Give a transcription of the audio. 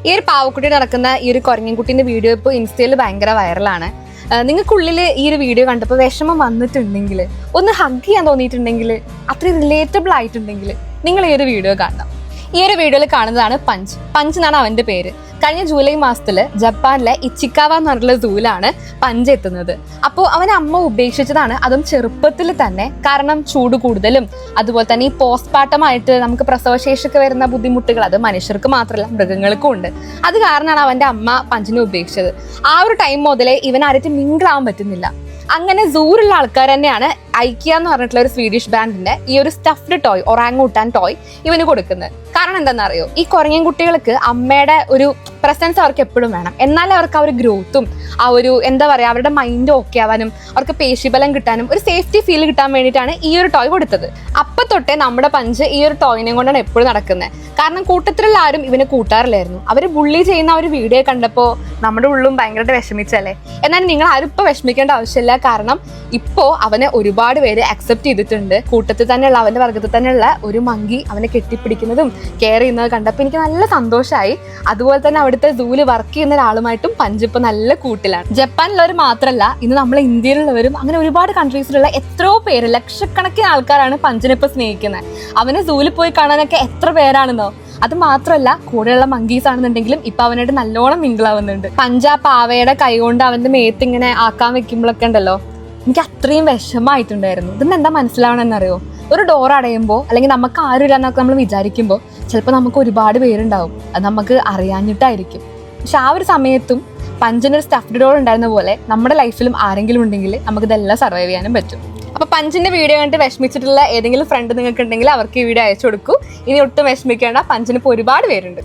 ഈ ഒരു പാവക്കുട്ടി നടക്കുന്ന ഈ ഒരു കുരങ്ങൻകുട്ടീൻ്റെ വീഡിയോ ഇപ്പോൾ ഇൻസ്റ്റയിൽ ഭയങ്കര വൈറലാണ്. നിങ്ങൾക്കുള്ളിൽ ഈ ഒരു വീഡിയോ കണ്ടപ്പോൾ വിഷമം വന്നിട്ടുണ്ടെങ്കിൽ, ഒന്ന് ഹഗ് ചെയ്യാൻ തോന്നിയിട്ടുണ്ടെങ്കിൽ, അത്രയും റിലേറ്റബിൾ ആയിട്ടുണ്ടെങ്കിൽ നിങ്ങൾ ഈ ഒരു വീഡിയോ കാണണം. ഈ ഒരു വീഡിയോയിൽ കാണുന്നതാണ് പഞ്ച് എന്നാണ് അവൻ്റെ പേര്. കഴിഞ്ഞ ജൂലൈ മാസത്തിൽ ജപ്പാനിലെ ഇച്ചിക്കാവ എന്ന് പറഞ്ഞിട്ടുള്ള സൂവിലാണ് പഞ്ച് എത്തുന്നത്. അപ്പോൾ അവനെ അമ്മ ഉപേക്ഷിച്ചതാണ്, അതും ചെറുപ്പത്തിൽ തന്നെ. കാരണം ചൂട് കൂടുതലും അതുപോലെ തന്നെ ഈ പോസ്റ്റ്മോർട്ടമായിട്ട് നമുക്ക് പ്രസവശേഷിക്ക് വരുന്ന ബുദ്ധിമുട്ടുകൾ അത് മനുഷ്യർക്ക് മാത്രമല്ല മൃഗങ്ങൾക്കും ഉണ്ട്. അത് കാരണമാണ് അവൻ്റെ അമ്മ പഞ്ചിനെ ഉപേക്ഷിച്ചത്. ആ ഒരു ടൈം മുതലേ ഇവൻ ആയിട്ട് മിങ്കിളാവാൻ പറ്റുന്നില്ല. അങ്ങനെ സൂറുള്ള ആൾക്കാർ തന്നെയാണ് ഐക്കിയ എന്ന് പറഞ്ഞിട്ടുള്ള ഒരു സ്വീഡിഷ് ബ്രാൻഡിന്റെ ഈ ഒരു സ്റ്റഫ്ഡ് ടോയ്, ഒറാങ്ങൂട്ടാൻ ടോയ് ഇവന് കൊടുക്കുന്നത്. കാരണം എന്താണെന്നറിയോ, ഈ കുരങ്ങൻ കുട്ടികൾക്ക് അമ്മയുടെ ഒരു പ്രസൻസ് അവർക്ക് എപ്പോഴും വേണം. എന്നാലേ അവർക്ക് ആ ഒരു ഗ്രോത്തും ആ ഒരു എന്താ പറയുക അവരുടെ മൈൻഡ് ഓക്കെ ആവാനും അവർക്ക് പേശിബലം കിട്ടാനും ഒരു സേഫ്റ്റി ഫീൽ കിട്ടാൻ വേണ്ടിയിട്ടാണ് ഈ ഒരു ടോയ് കൊടുത്തത്. അപ്പം തൊട്ടേ നമ്മുടെ പഞ്ച് ഈ ഒരു ടോയിനെ കൊണ്ടാണ് എപ്പോഴും നടക്കുന്നത്. കാരണം കൂട്ടത്തിലുള്ള ആരും ഇവനെ കൂട്ടാറില്ലായിരുന്നു. അവർ ബുള്ളി ചെയ്യുന്ന ഒരു വീഡിയോ കണ്ടപ്പോൾ നമ്മുടെ ഉള്ളും ഭയങ്കരമായിട്ട് വിഷമിച്ചല്ലേ. എന്നാൽ നിങ്ങൾ ആരും ഇപ്പോൾ വിഷമിക്കേണ്ട ആവശ്യമില്ല. കാരണം ഇപ്പോൾ അവനെ ഒരുപാട് പേര് അക്സെപ്റ്റ് ചെയ്തിട്ടുണ്ട്. കൂട്ടത്തിൽ തന്നെയുള്ള അവൻ്റെ വർഗത്തിൽ തന്നെയുള്ള ഒരു മങ്കി അവനെ കെട്ടിപ്പിടിക്കുന്നതും കെയർ ചെയ്യുന്നത് കണ്ടപ്പോൾ എനിക്ക് നല്ല സന്തോഷമായി. അതുപോലെ തന്നെ അവിടുത്തെ സൂവിൽ വർക്ക് ചെയ്യുന്ന ഒരാളുമായിട്ടും പഞ്ച് ഇപ്പോൾ നല്ല കൂട്ടിലാണ്. ജപ്പാനിലുള്ളവർ മാത്രമല്ല, ഇന്ന് നമ്മളെ ഇന്ത്യയിലുള്ളവരും അങ്ങനെ ഒരുപാട് കൺട്രീസിലുള്ള എത്രയോ പേര്, ലക്ഷക്കണക്കിന് ആൾക്കാരാണ് പഞ്ചിനെ ഇപ്പോൾ സ്നേഹിക്കുന്നത്. അവനെ സൂവിൽ പോയി കാണാനൊക്കെ എത്ര പേരാണെന്നോ. അത് മാത്രമല്ല, കൂടെയുള്ള മങ്കീസ് ആണെന്നുണ്ടെങ്കിലും ഇപ്പൊ അവനായിട്ട് നല്ലോണം മിങ്കിളാവുന്നുണ്ട്. പഞ്ചാ പാവയുടെ കൈ കൊണ്ട് അവന്റെ മേത്ത് ഇങ്ങനെ ആക്കാൻ വെക്കുമ്പോഴൊക്കെ ഉണ്ടല്ലോ, എനിക്ക് അത്രയും വിഷമമായിട്ടുണ്ടായിരുന്നു. ഇതൊന്നും എന്താ മനസ്സിലാവണമെന്നറിയോ, ഒരു ഡോർ അടയുമ്പോൾ അല്ലെങ്കിൽ നമുക്ക് ആരുമില്ല എന്നൊക്കെ നമ്മൾ വിചാരിക്കുമ്പോൾ ചിലപ്പോൾ നമുക്ക് ഒരുപാട് പേരുണ്ടാവും. അത് നമുക്ക് അറിയാഞ്ഞിട്ടായിരിക്കും. പക്ഷെ ആ ഒരു സമയത്തും പഞ്ചിനൊരു സ്റ്റഫ്ഡ് ഡോർ ഉണ്ടായിരുന്ന പോലെ നമ്മുടെ ലൈഫിലും ആരെങ്കിലും ഉണ്ടെങ്കിൽ നമുക്കിതെല്ലാം സർവൈവ് ചെയ്യാനും പറ്റും. അപ്പോൾ പഞ്ചിന്റെ വീഡിയോ കണ്ടിട്ട് വിഷമിച്ചിട്ടുള്ള ഏതെങ്കിലും ഫ്രണ്ട് നിങ്ങൾക്ക് ഉണ്ടെങ്കിൽ അവർക്ക് ഈ വീഡിയോ അയച്ചു കൊടുക്കൂ. ഇനി ഒട്ടും വിഷമിക്കേണ്ട, പഞ്ചിനിപ്പോൾ ഒരുപാട് പേരുണ്ട്.